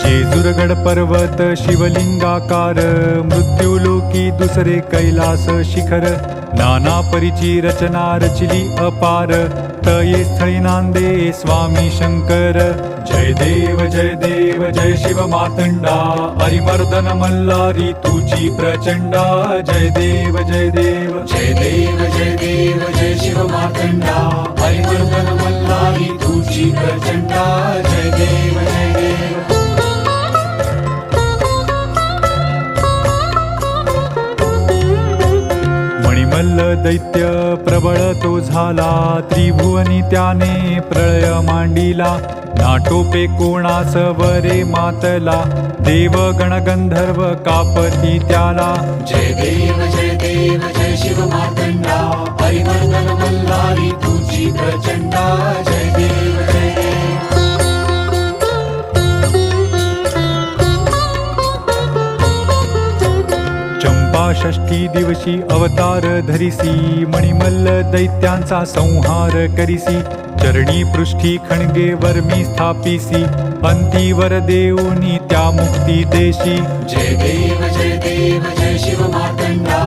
जेजुरगड पर्वत शिवलिंगाकार, मृत्यूलोकी दुसरे कैलास शिखर, नाना परीची रचना रचिली अपार, तये स्थळी नांदे स्वामी शंकर. जय देव जय शिव मातंडा, हरिमर्दन मल्हारी तुझी प्रचंडा. जय देव जय देव जय शिव मातंडा, हरिमर्दन मल्हारी तुझी प्रचंडा. जय देव जय देव. मणिमल्ल दैत्य प्रबळ तो झाला, त्रिभुवनी त्याने प्रळय मांडिला. नाटोपे कोणास वरे मातला, देव गण गंधर्व कापती त्याला. जय देव जय शिव मातंडा, हरिमर्दन मल्हारी तुझी प्रचंडा. जय देव जय देव. चंपा षष्ठी दिवशी अवतार धरिसी, मणिमल्ल दैत्यांचा संहार करिसी. चरणी पृष्ठी खणगे वर्मी स्थापिसी, अंतीवर देऊनी त्या मुक्ती देशी. जय देव जय शिव मातंडा.